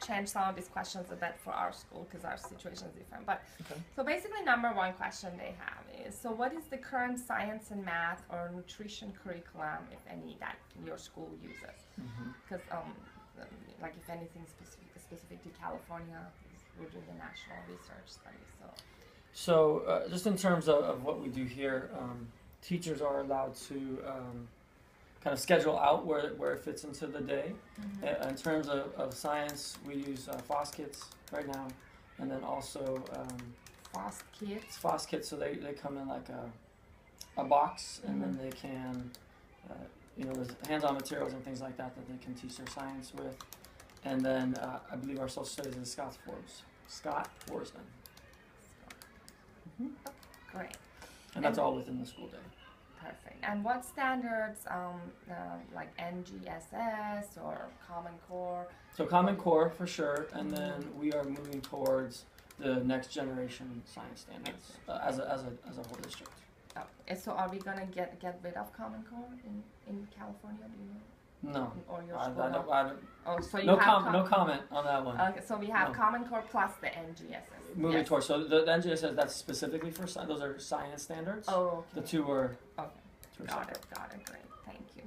change some of these questions a bit for our school because our situation is different. But Okay. so basically, number one question they have is: so what is the current science and math or nutrition curriculum, if any, that your school uses? Because like if anything specific to California, we're doing the national research study. So just in terms of what we do here, teachers are allowed to kind of schedule out where it fits into the day. In terms of science, we use FOSS kits right now, and then also FOSS kits. FOSS kits, so they come in like a box, and then they can, there's hands-on materials and things like that that they can teach their science with. And then I believe our social studies is Scott Forsman. Great. And that's all within the school day. Perfect. And what standards, like NGSS or Common Core? So Common Core for sure, and then we are moving towards the next generation science standards as a whole district. Oh, so are we gonna get rid of Common Core in California? Do you know? No. Or your I school? don't, Oh, so you no, have no comment on that one. Okay, so we have Common Core plus the NGSS. Moving towards, so the NGSS, that's specifically for those are science standards. Oh, okay. The two are. Okay. Got it. Great. Thank you.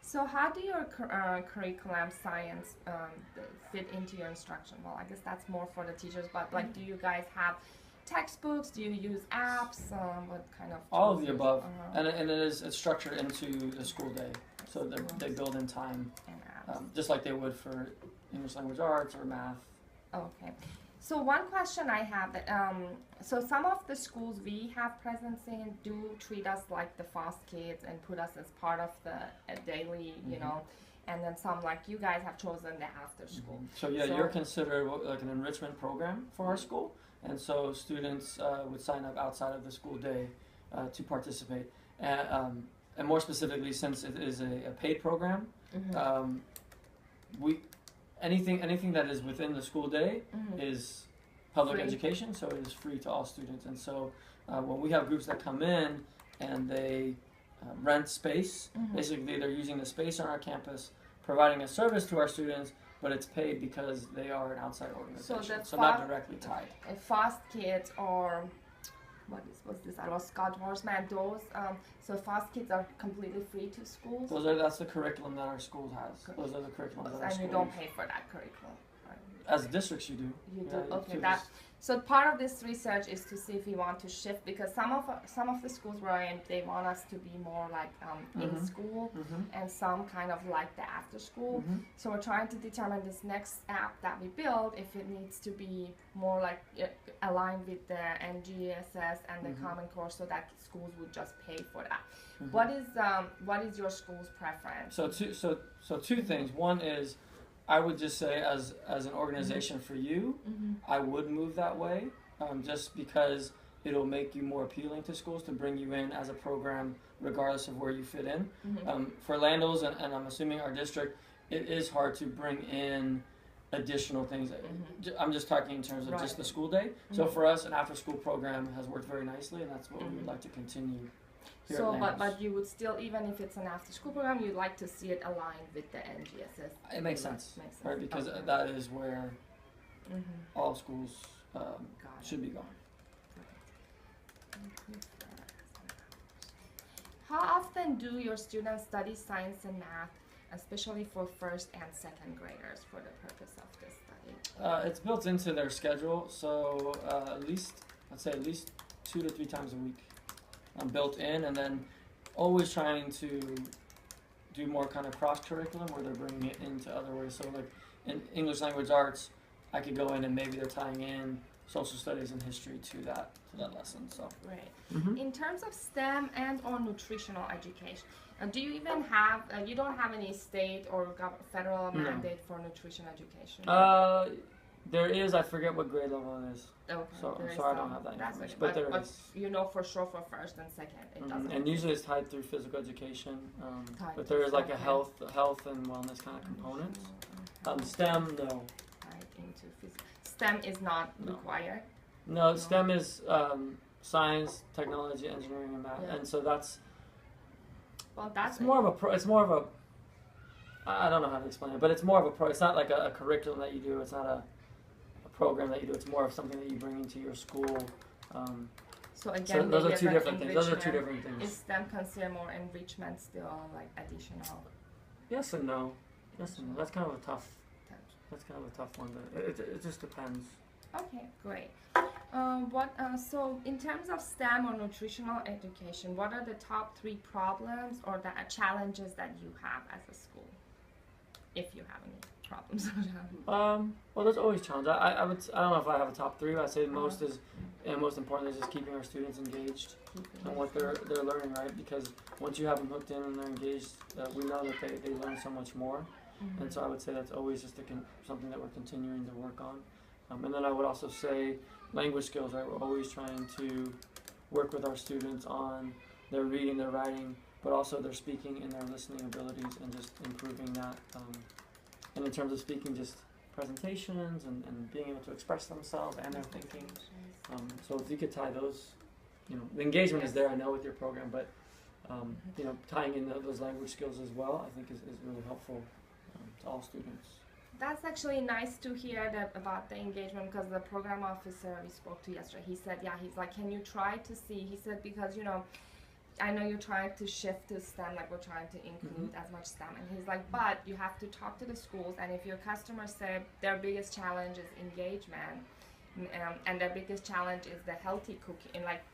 So how do your curriculum science fit into your instruction? Well, I guess that's more for the teachers, but like, do you guys have textbooks? Do you use apps? What kind of? All of the above, and it's structured into the school day, so they build in time, just like they would for English language arts or math. Okay. So one question I have that so some of the schools we have presence in do treat us like the FOSS kids and put us as part of the daily, and then some like you guys have chosen the after school. So you're considered like an enrichment program for our school, and so students would sign up outside of the school day to participate, and more specifically, since it is a paid program, anything that is within the school day is public free. Education, so it is free to all students. And so when we have groups that come in and they rent space, basically they're using the space on our campus, providing a service to our students, but it's paid because they are an outside organization, so not directly tied. FOSS kids or what's this? I was Scott Horsman. Those so FOSS kids are completely free to schools. That's the curriculum that our school has. Those are the curriculums that our school. And you don't pay for that curriculum. Right? As districts, you do. You do. Okay. So part of this research is to see if we want to shift, because some of the schools we're in, they want us to be more like in school, and some kind of like the after school. So we're trying to determine this next app that we build if it needs to be more like aligned with the NGSS and the Common Core, so that schools would just pay for that. What is your school's preference? So two things. One is, I would just say as an organization for you, I would move that way, just because it'll make you more appealing to schools to bring you in as a program regardless of where you fit in. For Landels and I'm assuming our district, it is hard to bring in additional things. I'm just talking in terms of just the school day. So for us, an after school program has worked very nicely, and that's what we would like to continue. So, but you would still, even if it's an after-school program, you'd like to see it aligned with the NGSS. It makes sense, right? Because that is where all schools should be going. How often do your students study science and math, especially for first and second graders, for the purpose of this study? It's built into their schedule, so at least 2 to 3 times a week. Built in, and then always trying to do more kind of cross curriculum where they're bringing it into other ways. So like in English language arts, I could go in and maybe they're tying in social studies and history to that lesson. So right. In terms of STEM and or nutritional education, do you even have you don't have any state or federal mandate for nutrition education? There is. I forget what grade level it is. Okay. So I don't have that information. But there is. You know for sure for first and second. It doesn't. And usually it's tied through physical education. But there is like a health and wellness kind of component. STEM, no. Tied into physical. STEM is not required. No, STEM is science, technology, engineering, and math, and so that's. Well, that's it's more of a. I don't know how to explain it, but it's more of a it's not like a curriculum that you do. It's not a program that you do. It's more of something that you bring into your school. So again, those are two different things. Those are two different things. Is STEM considered more enrichment still, like additional? Yes and no. Yes and no. That's kind of a tough. That's kind of a tough one. It just depends. Okay, great. So in terms of STEM or nutritional education, what are the top 3 problems or the challenges that you have as a school, if you have any problems? Well, there's always challenges. I don't know if I have a top 3. But I'd say most important is just keeping our students engaged in what they're learning, right? Because once you have them hooked in and they're engaged, we know that they learn so much more. Mm-hmm. And so I would say that's always just something that we're continuing to work on. And then I would also say language skills, right? We're always trying to work with our students on their reading, their writing, but also their speaking and their listening abilities, and just improving that. And in terms of speaking, just presentations and being able to express themselves and their thinking. So if you could tie those, the engagement is there, I know, with your program, but tying in those language skills as well, I think is really helpful to all students. That's actually nice to hear that about the engagement, because the program officer we spoke to yesterday, he said, he's like, can you try to see? He said, because I know you're trying to shift to STEM, like we're trying to include as much STEM, and he's like, but you have to talk to the schools, and if your customers say their biggest challenge is engagement, and their biggest challenge is the healthy cooking, like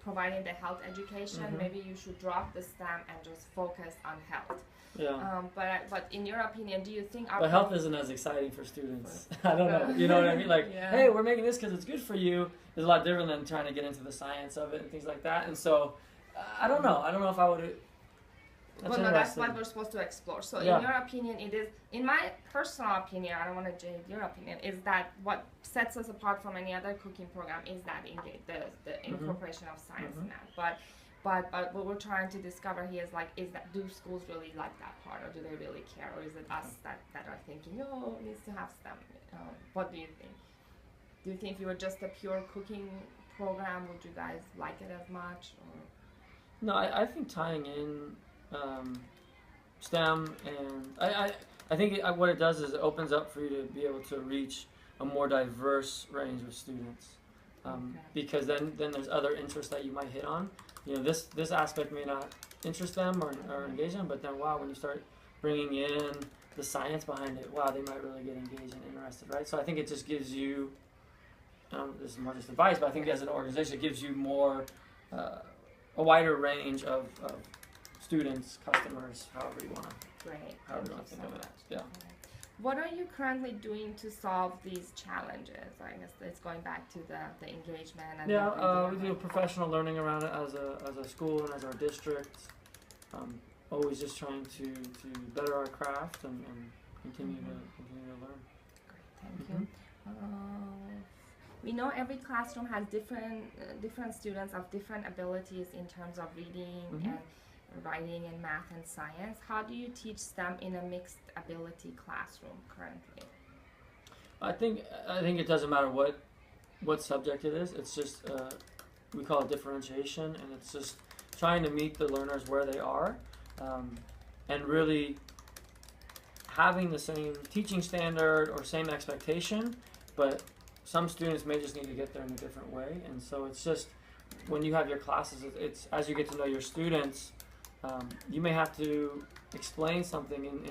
providing the health education, maybe you should drop the STEM and just focus on health. Yeah. But in your opinion, do you think but health isn't as exciting for students? I don't know. You know what I mean? Like, hey, we're making this because it's good for you. It's a lot different than trying to get into the science of it and things like that. And so, I don't know. I don't know if I would. That's what we're supposed to explore. So, in your opinion, it is. In my personal opinion, I don't want to jade your opinion. Is that what sets us apart from any other cooking program? Is that the incorporation of science in that? But what we're trying to discover here is that do schools really like that part, or do they really care, or is it us that are thinking, it needs to have STEM? What do you think? Do you think if you were just a pure cooking program, would you guys like it as much? Or? No, I think tying in STEM, and I think what it does is it opens up for you to be able to reach a more diverse range of students, because then there's other interests that you might hit on. This aspect may not interest them or engage them, but then when you start bringing in the science behind it, they might really get engaged and interested, right? So I think it just gives you, this is more just advice, but I think as an organization, it gives you more, a wider range of students, customers, however you want to. Great. However you want to think of it. Yeah. What are you currently doing to solve these challenges? I guess it's going back to the engagement. And we do professional learning around it as a school and as our district. Always just trying to better our craft and continue to learn. Great, thank you. We know every classroom has different students of different abilities in terms of reading and writing and math and science. How do you teach STEM in a mixed ability classroom currently? I think it doesn't matter what subject it is. It's just we call it differentiation, and it's just trying to meet the learners where they are, and really having the same teaching standard or same expectation, but some students may just need to get there in a different way. And so it's just, when you have your classes, it's as you get to know your students, you may have to explain something in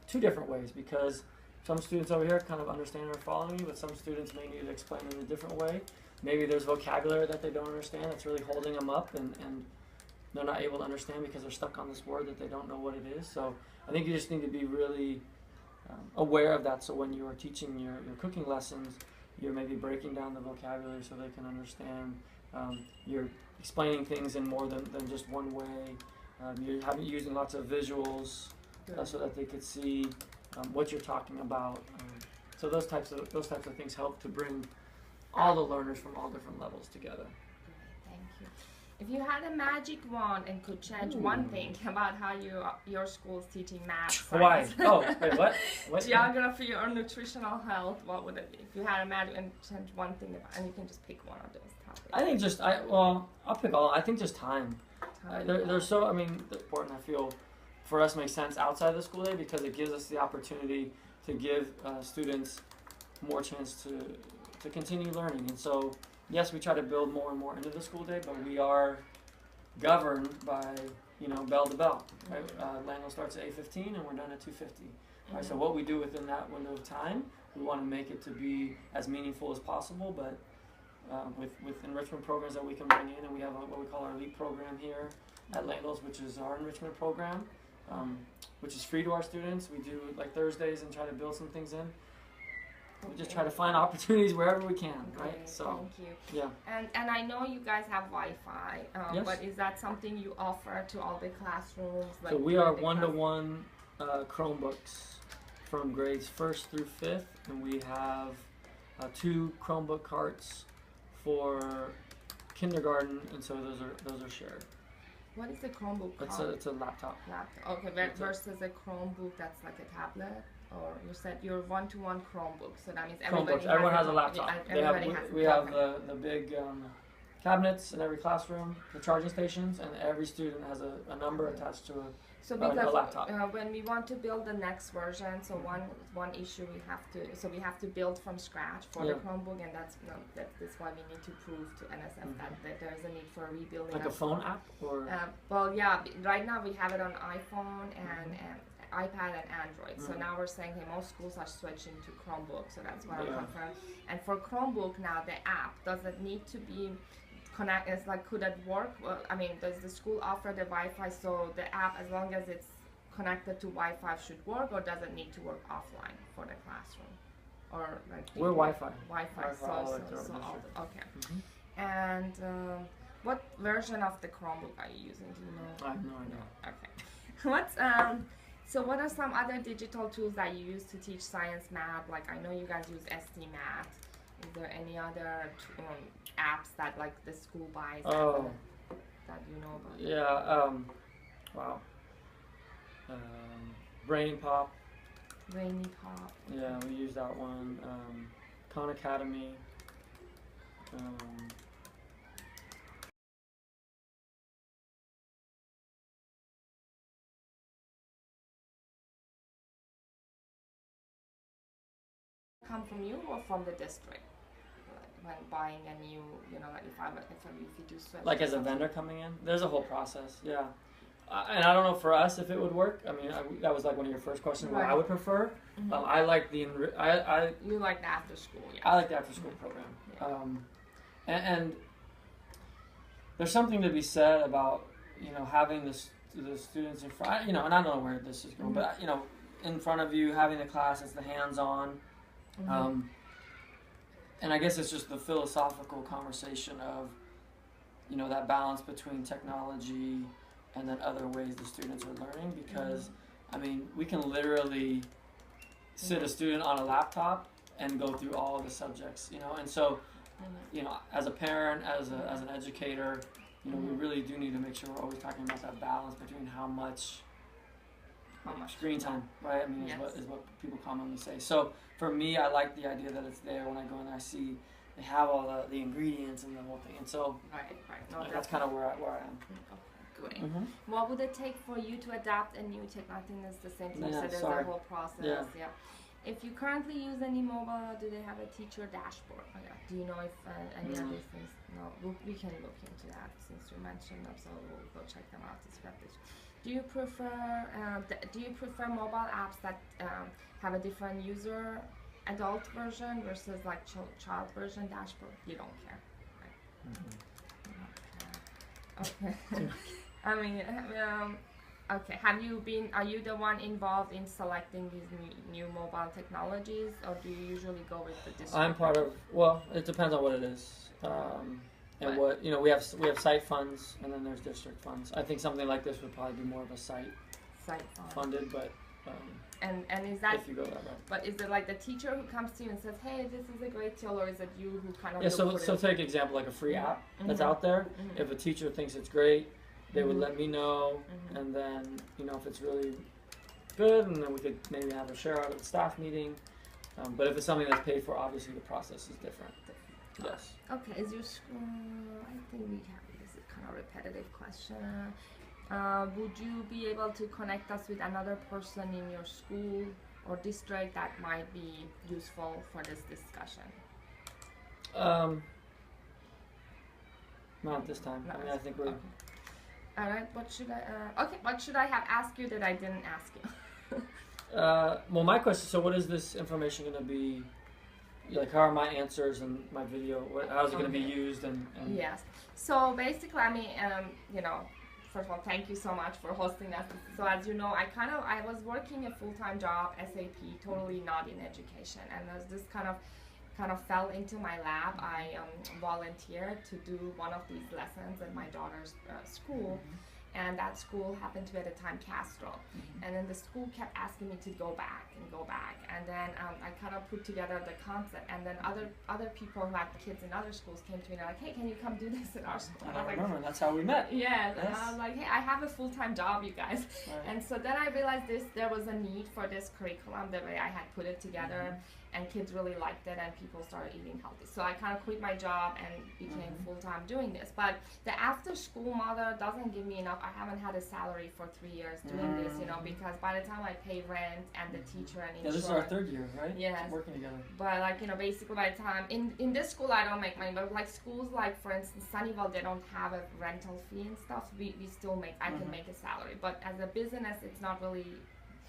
2 different ways, because some students over here kind of understand or follow you, but some students may need to explain in a different way. Maybe there's vocabulary that they don't understand that's really holding them up, and they're not able to understand because they're stuck on this word that they don't know what it is. So I think you just need to be really aware of that, so when you are teaching your cooking lessons, you're maybe breaking down the vocabulary so they can understand. You're explaining things in more than just one way. You're using lots of visuals so that they could see what you're talking about. So those types of things help to bring all the learners from all different levels together. Thank you. If you had a magic wand and could change one thing about how your school's teaching math, science, wait, what? Geography or nutritional health, what would it be? If you had a magic and change one thing about, and you can just pick one of those topics. I think I'll pick all. I think just time. They're so important. I feel for us makes sense outside the school day because it gives us the opportunity to give students more chance to continue learning. And so, yes, we try to build more and more into the school day, but we are governed by, bell to bell. Right? Landels starts at 8:15 and we're done at 2:50. Right? So what we do within that window of time, we want to make it to be as meaningful as possible, but with enrichment programs that we can bring in, and we have what we call our LEAP program here at Landels, which is our enrichment program, which is free to our students. We do like Thursdays and try to build some things in. We just try to find opportunities wherever we can, right? Okay, So, thank you. yeah. And I know you guys have Wi-Fi, Yes. but is that something you offer to all the classrooms? So we are one-to-one Chromebooks from grades 1st through 5th, and we have 2 Chromebook carts for kindergarten, and so those are shared. What is the Chromebook It's a laptop. Okay, versus a Chromebook that's like a tablet? Or you said you're one-to-one Chromebook, so that means Everyone has a laptop. We have the big cabinets in every classroom, the charging stations, and every student has a number attached to So a because laptop. when we want to build the next version, so one issue we have to build from scratch for the Chromebook, and that's why we need to prove to NSF that there's a need for rebuilding. Like a phone app, or well, yeah. Right now we have it on iPhone and iPad and Android. So now we're saying, hey, most schools are switching to Chromebook, so that's why I'm confirmed. And for Chromebook now, the app, does it need to be connected? It's like, could it work? Well, I mean, does the school offer the Wi-Fi, so the app, as long as it's connected to Wi-Fi, should work, or does it need to work offline for the classroom? Or like we're Wi-Fi. Wi-Fi. Okay. And what version of the Chromebook are you using? Do you know? I have no idea. Okay. So what are some other digital tools that you use to teach science, math? Like, I know you guys use SD Math. Is there any other apps that like the school buys that you know about? Yeah. Wow. Brain Pop. Rainy Pop. Yeah, we use that one. Khan Academy. Come from you or from the district? When buying a new, like if you do switch. Like as a vendor coming in, there's a whole process. Yeah. And I don't know for us if it would work. I mean, that was like one of your first questions. What I would prefer. I like the You like the after school, yeah. I like the after school program. And there's something to be said about having the students in front. And I don't know where this is going, but in front of you, having the class, it's the hands-on. And I guess it's just the philosophical conversation of that balance between technology and then other ways the students are learning, because I mean, we can literally sit a student on a laptop and go through all of the subjects, and so as a parent, as an educator, we really do need to make sure we're always talking about that balance between how much screen time, right? I mean, is what people commonly say. So for me, I like the idea that it's there when I go and I see they have all the ingredients and the whole thing, and so no, that's kind of where I am. Okay, great. What would it take for you to adapt a new technology? I think it's the same thing. So there's a whole process. Yeah. If you currently use any mobile, do they have a teacher dashboard? Do you know if any of these things? No, we can look into that since you mentioned them, so we'll go check them out. Do you prefer mobile apps that have a different user, adult version versus like child version dashboard? You don't care, right? Okay. I mean, okay. Are you the one involved in selecting these new mobile technologies, or do you usually go with the district? I'm part of. Well, it depends on what it is. And what we have site funds, and then there's district funds. I think something like this would probably be more of a site funded, but and is that if you go that way. But is it like the teacher who comes to you and says, "Hey, this is a great tool," or is it you who kind of So take example like a free app that's out there. If a teacher thinks it's great, they would let me know, and then if it's really good, and then we could maybe have a share out at the staff meeting. But if it's something that's paid for, obviously the process is different. Yes. Okay, is your school, I think we have, this is kind of a repetitive question. Would you be able to connect us with another person in your school or district that might be useful for this discussion? Not this time. No, I mean, I think we're. Okay. All right. What should I? Okay. What should I have asked you that I didn't ask you? Well, my question. So, what is this information going to be? Like, how are my answers and my video? How is it going to be used? And Yes. So basically, I mean, you know, first of all, thank you so much for hosting us. So as you know, I was working a full-time job, SAP, totally not in education, and as this kind of fell into my lap, I volunteered to do one of these lessons at my daughter's school. And that school happened to be at the time Castro. And then the school kept asking me to go back. And then I kind of put together the concept. And then other people who had kids in other schools came to me and they're like, hey, can you come do this at our school? And I remember, that's how we met. Yes. And I was like, hey, I have a full-time job, you guys. Right. And so then I realized there was a need for this curriculum, the way I had put it together. And kids really liked it, and people started eating healthy. So I kind of quit my job and became full-time doing this. But the after-school model doesn't give me enough. I haven't had a salary for 3 years doing this, you know, because by the time I pay rent and the teacher and insurance. Yeah, this is our third year, right? Yes. Working together. But like, you know, basically by the time, in this school I don't make money, but like schools like, for instance, Sunnyvale, they don't have a rental fee and stuff. We still make, I can make a salary. But as a business, it's not really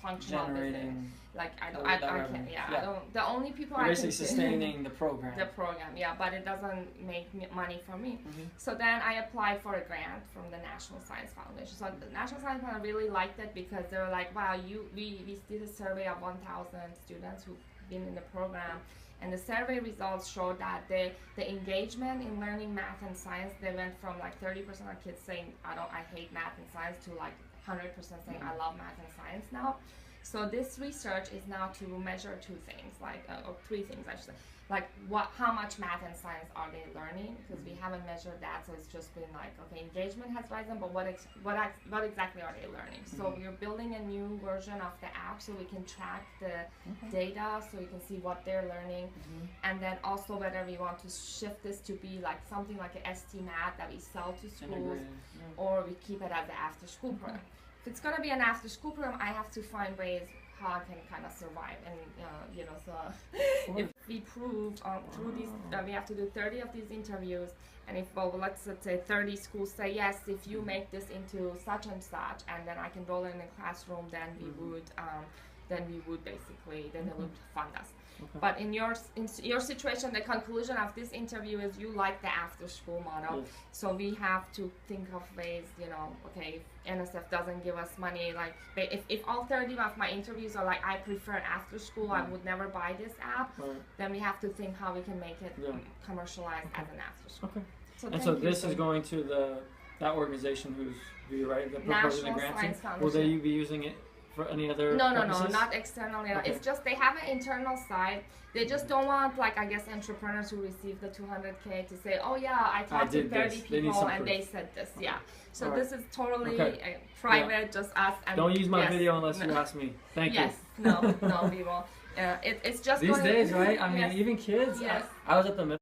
functional business. Like I can't. Yeah, I don't. The only people You're I basically can sustaining the program. The program, yeah, but it doesn't make money for me. So then I applied for a grant from the National Science Foundation. So the National Science Foundation really liked it because they were like, wow, we did a survey of 1,000 students who've been in the program. And the survey results showed that the engagement in learning math and science, they went from like 30% of kids saying, I hate math and science, to like 100% saying, I love math and science now. So this research is now to measure two things, like, or three things I should say. Like how much math and science are they learning? Because we haven't measured that, so it's just been like, okay, engagement has risen, but what exactly are they learning? So we're building a new version of the app so we can track the data, so you can see what they're learning, and then also whether we want to shift this to be like something like an ST Math that we sell to schools, or we keep it as an after-school program. If it's gonna be an after-school program, I have to find ways how I can kind of survive, and you know, so if we proved through these, we have to do 30 of these interviews, and if let's say 30 schools say yes, if you make this into such and such, and then I can roll it in the classroom, then we would basically, then they would fund us. But in your situation, the conclusion of this interview is you like the after-school model. So we have to think of ways, you know, okay, if NSF doesn't give us money, like if all 30 of my interviews are like, I prefer after-school, I would never buy this app, then we have to think how we can make it commercialized as an after-school. So this is going to that organization who you're right, the proposing the grants. Will they be using it for any other purposes? No, not externally. It's just they have an internal site. They just don't want, like, I guess, entrepreneurs who receive the 200K to say, oh yeah, I talked to 30 people and they said this. Yeah. So this is totally private, just us. And don't use my video unless you ask me. Thank you. Yes. No, we won't. It's just these days, right? I mean, even kids. Yes. I was at the middle